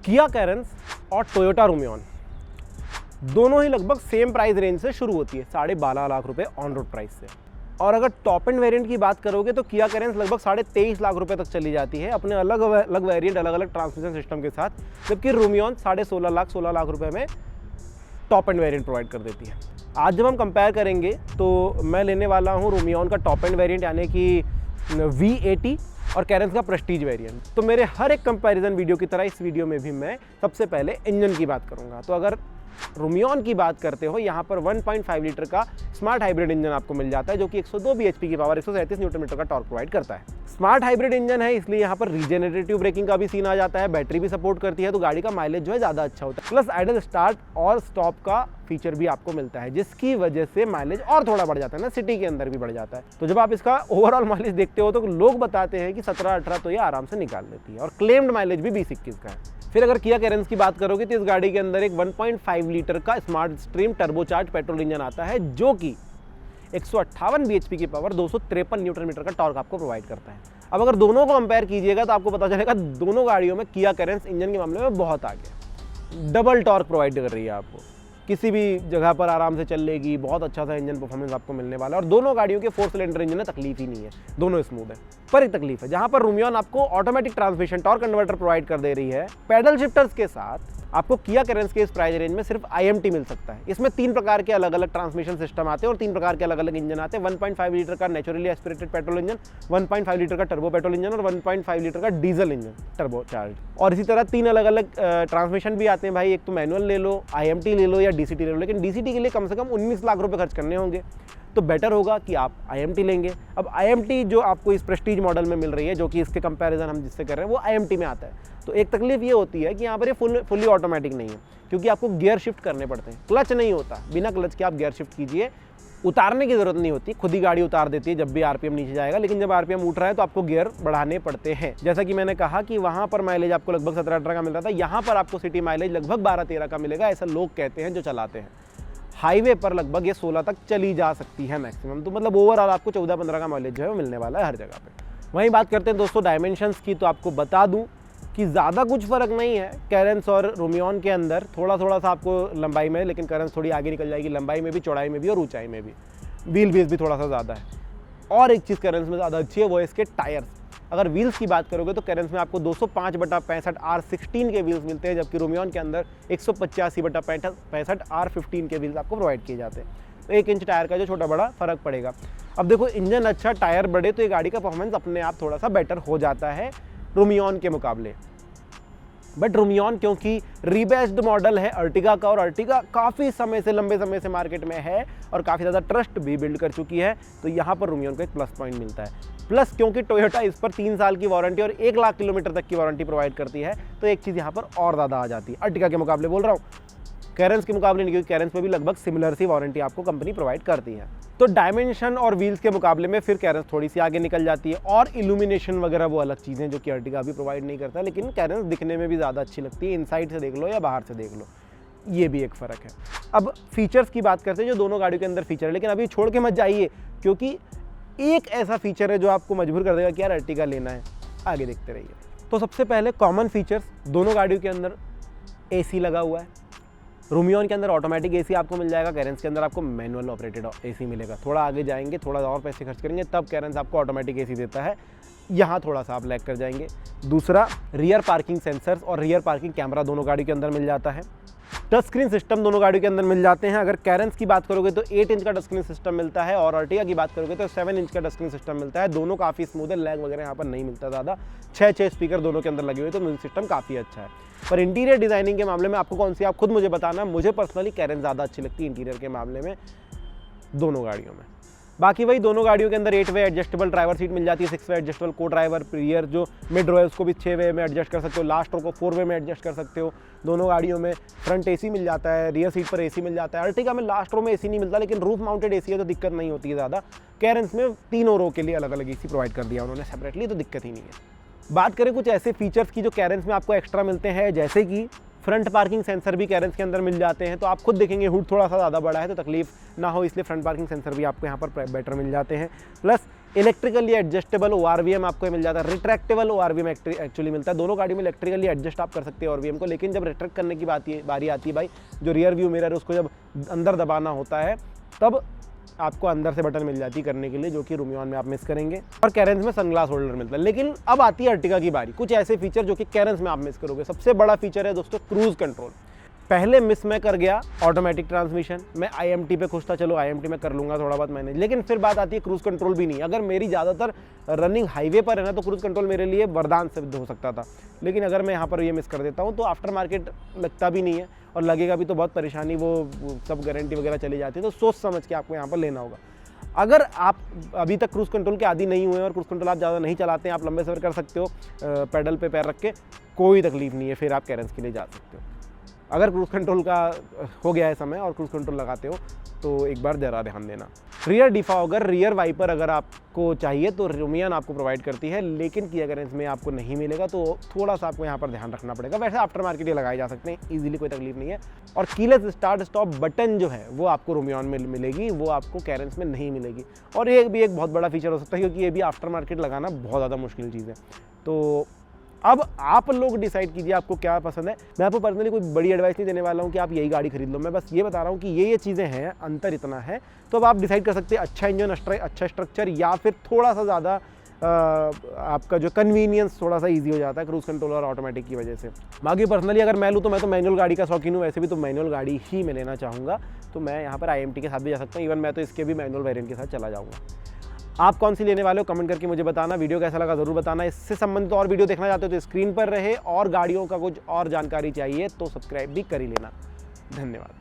किया कैरेंस और टोयोटा रूमियॉन दोनों ही लगभग सेम प्राइस रेंज से शुरू होती है, 12.5 लाख रुपए ऑन रोड प्राइस से। और अगर टॉप एंड वेरिएंट की बात करोगे तो किया कैरेंस लगभग 23.5 लाख रुपए तक चली जाती है अपने अलग अलग वेरिएंट, अलग अलग ट्रांसमिशन सिस्टम के साथ, जबकि रूमियॉन 16.5 लाख रुपए में टॉप एंड वेरिएंट प्रोवाइड कर देती है। आज जब हम कंपेयर करेंगे तो मैं लेने वाला हूँ रूमियॉन का टॉप एंड वेरिएंट यानी कि V80 और कैरेंस का प्रेस्टीज वेरिएंट। तो मेरे हर एक कंपैरिजन वीडियो की तरह इस वीडियो में भी मैं सबसे पहले इंजन की बात करूंगा। तो अगर रूमियॉन की बात करते हो, यहाँ पर 1.5 लीटर का स्मार्ट हाइब्रिड इंजन आपको मिल जाता है जो कि 102 bhp की पावर, 137 न्यूटन मीटर का टॉर्क प्रोवाइड करता है। स्मार्ट हाइब्रिड इंजन है इसलिए यहाँ पर रीजेनरेटिव ब्रेकिंग का भी सीन आ जाता है, बैटरी भी सपोर्ट करती है, तो गाड़ी का माइलेज जो है ज़्यादा अच्छा होता है। प्लस आइडल स्टार्ट और स्टॉप का फीचर भी आपको मिलता है जिसकी वजह से माइलेज और थोड़ा बढ़ जाता है ना, सिटी के अंदर भी बढ़ जाता है। तो जब आप इसका ओवरऑल माइलेज देखते हो तो लोग बताते हैं कि 17-18 तो ये आराम से निकाल लेती है और क्लेम्ड माइलेज भी 20-21 का है। फिर अगर किया कैरेंस की बात करोगे तो इस गाड़ी के अंदर एक 1.5 लीटर का smart stream turbocharge petrol engine आता है जो कि 158 bhp की पावर, 253 न्यूटन मीटर का टॉर्क आपको प्रोवाइड करता है। अब अगर दोनों को कंपेयर कीजिएगा तो आपको पता चलेगा दोनों गाड़ियों में किया कैरेंस इंजन के मामले में बहुत आगे, डबल टॉर्क प्रोवाइड कर रही है आपको, किसी भी जगह पर आराम से चल लेगी, बहुत अच्छा सा इंजन परफॉर्मेंस आपको मिलने वाला है। और दोनों गाड़ियों के 4 सिलेंडर इंजन है, तकलीफ ही नहीं है, दोनों स्मूथ है। पर एक तकलीफ है, जहां पर रूमियॉन आपको automatic transmission torque converter provide कर दे रही है, पैडल शिफ्टर्स के साथ आपको किया कैरेंस के इस प्राइस रेंज में सिर्फ IMT मिल सकता है। इसमें 3 प्रकार के अलग अलग ट्रांसमिशन सिस्टम आते हैं और 3 प्रकार के अलग अलग इंजन आते हैं। 1.5 लीटर का naturally aspirated petrol engine, 1.5 litre का टर्बो पेट्रोल इंजन और 1.5 लीटर का डीजल इंजन टर्बो चार्ज। और इसी तरह 3 अलग अलग ट्रांसमिशन भी आते हैं भाई, एक तो मैनुअल ले लो, IMT ले लो या DCT ले लो, लेकिन DCT के लिए कम से कम 19 लाख रुपए खर्च करने होंगे, तो बेटर होगा कि आप IMT लेंगे। अब IMT जो आपको इस प्रेस्टीज मॉडल में मिल रही है, जो कि इसके कंपैरिजन हम जिससे कर रहे हैं वो IMT में आता है, तो एक तकलीफ ये होती है कि यहाँ पर ये फुली ऑटोमेटिक नहीं है, क्योंकि आपको गियर शिफ्ट करने पड़ते हैं, क्लच नहीं होता, बिना क्लच के आप गियर शिफ्ट कीजिए, उतारने की जरूरत नहीं होती, खुद ही गाड़ी उतार देती है जब भी RPM नीचे जाएगा। लेकिन जब RPM उठ रहा है तो आपको गियर बढ़ाने पड़ते हैं। जैसा कि मैंने कहा कि वहाँ पर माइलेज आपको लगभग 17-18 का मिल रहा था, यहाँ पर आपको सिटी माइलेज लगभग 12-13 का मिलेगा, ऐसा लोग कहते हैं जो चलाते हैं। हाईवे पर लगभग ये 16 तक चली जा सकती है मैक्सिमम, तो मतलब ओवरऑल आपको 14-15 का माइलेज जो है वो मिलने वाला है हर जगह पे। वहीं बात करते हैं दोस्तों डायमेंशंस की, तो आपको बता दूं कि ज़्यादा कुछ फ़र्क नहीं है कैरेंस और रूमियॉन के अंदर, थोड़ा सा आपको लंबाई में, लेकिन कैरेंस थोड़ी आगे निकल जाएगी लंबाई में भी, चौड़ाई में भी और ऊंचाई में भी। व्हील बेस भी थोड़ा सा ज़्यादा है। और एक चीज़ कैरेंस में ज़्यादा अच्छी है वो है इसके टायर्स। अगर व्हील्स की बात करोगे तो कैरेंस में आपको 205/65 R16 के व्हील्स मिलते हैं, जबकि रूमियॉन के अंदर 185/65 R15 के व्हील्स आपको प्रोवाइड किए जाते हैं। तो 1 इंच टायर का जो छोटा बड़ा फ़र्क पड़ेगा। अब देखो, इंजन अच्छा, टायर बड़े, तो ये गाड़ी का परफॉर्मेंस अपने आप थोड़ा सा बेटर हो जाता है रूमियॉन के मुकाबले। बट रूमियॉन क्योंकि रीबेस्ड मॉडल है अर्टिगा का, और अर्टिगा काफ़ी समय से, लंबे समय से मार्केट में है और काफ़ी ज़्यादा ट्रस्ट भी बिल्ड कर चुकी है, तो यहाँ पर रूमियॉन को एक प्लस पॉइंट मिलता है। प्लस क्योंकि टोयोटा इस पर 3 साल की वारंटी और 1 लाख किलोमीटर तक की वारंटी प्रोवाइड करती है, तो एक चीज़ यहाँ पर और ज़्यादा आ जाती है। अर्टिगा के मुकाबले बोल रहा हूँ, कैरेंस के मुकाबले नहीं, क्योंकि कैरेंस में भी लगभग सिमिलर सी वारंटी आपको कंपनी प्रोवाइड करती है। तो डायमेंशन और व्हील्स के मुकाबले में फिर कैरेंस थोड़ी सी आगे निकल जाती है, और इल्यूमिनेशन वगैरह वो अलग चीज़ें जो कि अर्टिगा भी प्रोवाइड नहीं करता, लेकिन कैरेंस दिखने में भी ज़्यादा अच्छी लगती है, इनसाइड से देख लो या बाहर से देख लो, ये भी एक फ़र्क है। अब फीचर्स की बात करते हैं जो दोनों गाड़ियों के अंदर फीचर है, लेकिन अभी छोड़ के मत जाइए, क्योंकि एक ऐसा फीचर है जो आपको मजबूर कर देगा कि यार अर्टिगा लेना है, आगे देखते रहिए। तो सबसे पहले कॉमन फीचर्स, दोनों गाड़ियों के अंदर AC लगा हुआ है। रूमियॉन के अंदर ऑटोमेटिक AC आपको मिल जाएगा, कैरेंस के अंदर आपको मैनुअल ऑपरेटेड AC मिलेगा। थोड़ा आगे जाएंगे, थोड़ा और पैसे खर्च करेंगे, तब कैरेंस आपको ऑटोमेटिक AC देता है, यहाँ थोड़ा सा आप लैग कर जाएंगे। दूसरा, रियर पार्किंग सेंसर्स और रियर पार्किंग कैमरा दोनों गाड़ी के अंदर मिल जाता है। टच स्क्रीन सिस्टम दोनों गाड़ियों के अंदर मिल जाते हैं। अगर कैरेंस की बात करोगे तो 8 इंच का टच स्क्रीन सिस्टम मिलता है, और अर्टिगा की बात करोगे तो 7 इंच का टच स्क्रीन सिस्टम मिलता है। दोनों काफ़ी स्मूथ है, लैग वगैरह यहाँ पर नहीं मिलता ज़्यादा। 6 स्पीकर दोनों के अंदर लगे हुए, तो म्यूजिक सिस्टम काफ़ी अच्छा है। पर इंटीरियर डिज़ाइनिंग के मामले में आपको कौन सी, आप खुद मुझे बताना। मुझे पर्सनली कैरेंस ज़्यादा अच्छी लगती है इंटीरियर के मामले में दोनों गाड़ियों में। बाकी वही दोनों गाड़ियों के अंदर 8 वे एडजस्टेबल ड्राइवर सीट मिल जाती है, 6 वे एडजस्टेबल को ड्राइवर, रियर जो मिड रो है उसको भी 6 वे में एडजस्ट कर सकते हो, लास्ट रो को 4 वे में एडजस्ट कर सकते हो। दोनों गाड़ियों में फ्रंट AC मिल जाता है, रियर सीट पर AC मिल जाता है। अर्टिगा में लास्ट रो में AC नहीं मिलता, लेकिन रूफ माउंटेड AC है तो दिक्कत नहीं होती है ज़्यादा। कैरेंस में तीनों रो के लिए अलग अलग AC प्रोवाइड कर दिया उन्होंने सेपरेटली, तो दिक्कत ही नहीं है। बात करें कुछ ऐसे फीचर्स की जो कैरेंस में आपको एक्स्ट्रा मिलते हैं, जैसे कि फ्रंट पार्किंग सेंसर भी कैरेंस के अंदर मिल जाते हैं, तो आप खुद देखेंगे हुड थोड़ा सा ज़्यादा बड़ा है तो तकलीफ ना हो, इसलिए फ्रंट पार्किंग सेंसर भी आपको यहाँ पर बेटर मिल जाते हैं। प्लस इलेक्ट्रिकली एडजस्टेबल ORVM आपको मिल जाता है, रिट्रैक्टेबल ORVM एक्चुअली मिलता है। दोनों गाड़ी में इलेक्ट्रिकली एडजस्ट आप कर सकते हैं ORVM को, लेकिन जब रिट्रैक्ट करने की बारी आती है भाई, जो रियर व्यू मिरर है उसको जब अंदर दबाना होता है तब आपको अंदर से बटन मिल जाती है करने के लिए, जो कि रूमियॉन में आप मिस करेंगे। और कैरेंस में सनग्लास होल्डर मिलता है। लेकिन अब आती है अर्टिगा की बारी, कुछ ऐसे फीचर जो कि कैरेंस में आप मिस करोगे। सबसे बड़ा फीचर है दोस्तों क्रूज कंट्रोल। पहले मिस में कर गया ऑटोमेटिक ट्रांसमिशन, मैं IMT पे खुश था, चलो IMT में कर लूँगा थोड़ा बहुत मैनेज, लेकिन फिर बात आती है क्रूज कंट्रोल भी नहीं। अगर मेरी ज़्यादातर रनिंग हाईवे पर है ना, तो क्रूज कंट्रोल मेरे लिए वरदान सिद्ध हो सकता था, लेकिन अगर मैं यहाँ पर ये मिस कर देता हूँ तो आफ्टर मार्केट लगता भी नहीं है, और लगेगा भी तो बहुत परेशानी, वो सब गारंटी वगैरह चली जाती है। तो सोच समझ के आपको यहाँ पर लेना होगा। अगर आप अभी तक क्रूज कंट्रोल के आदी नहीं हुए और क्रूज कंट्रोल आप ज़्यादा नहीं चलाते हैं, आप लंबे सफ़र कर सकते हो पैडल पे पैर रख के, कोई तकलीफ नहीं है, फिर आप कैरेंस के लिए जा सकते हो। अगर क्रूज कंट्रोल का हो गया है समय और क्रूज कंट्रोल लगाते हो तो एक बार ज़रा ध्यान देना। रियर डिफॉगर, रियर वाइपर अगर आपको चाहिए तो रूमियन आपको प्रोवाइड करती है, लेकिन किया कैरेंस में आपको नहीं मिलेगा, तो थोड़ा सा आपको यहाँ पर ध्यान रखना पड़ेगा। वैसे आफ्टर मार्केट ये लगाए जा सकते हैं ईजिली, कोई तकलीफ नहीं है। और कीलेस स्टार्ट स्टॉप बटन जो है वो आपको रूमियन में मिलेगी, वो आपको कैरेंस में नहीं मिलेगी। और ये भी एक बहुत बड़ा फीचर हो सकता है, क्योंकि ये भी आफ्टर मार्केट लगाना बहुत ज़्यादा मुश्किल चीज़ है। तो अब आप लोग डिसाइड कीजिए आपको क्या पसंद है। मैं आपको पर्सनली कोई बड़ी एडवाइस नहीं देने वाला हूँ कि आप यही गाड़ी खरीद लो, मैं बस ये बता रहा हूँ कि ये चीज़ें हैं, अंतर इतना है। तो अब आप डिसाइड कर सकते हैं अच्छा इंजन, अच्छा स्ट्रक्चर, या फिर थोड़ा सा ज़्यादा आपका जो कन्वीनियंस थोड़ा सा ईजी हो जाता है क्रूज कंट्रोल और ऑटोमेटिक की वजह से। बाकी पर्सनली अगर मैं लूँ तो मैं तो मैनुअल गाड़ी का शौकीन हूँ, वैसे भी तो मैनुअल गाड़ी ही मैं लेना चाहूँगा, तो मैं यहाँ पर IMT के साथ भी जा सकता हूँ। इवन मैं तो इसके भी मैनुअल वेरिएंट के साथ चला जाऊँगा। आप कौन सी लेने वाले हो कमेंट करके मुझे बताना। वीडियो कैसा लगा ज़रूर बताना। इससे संबंधित और वीडियो देखना चाहते हो तो स्क्रीन पर रहे, और गाड़ियों का कुछ और जानकारी चाहिए तो सब्सक्राइब भी कर ही लेना। धन्यवाद।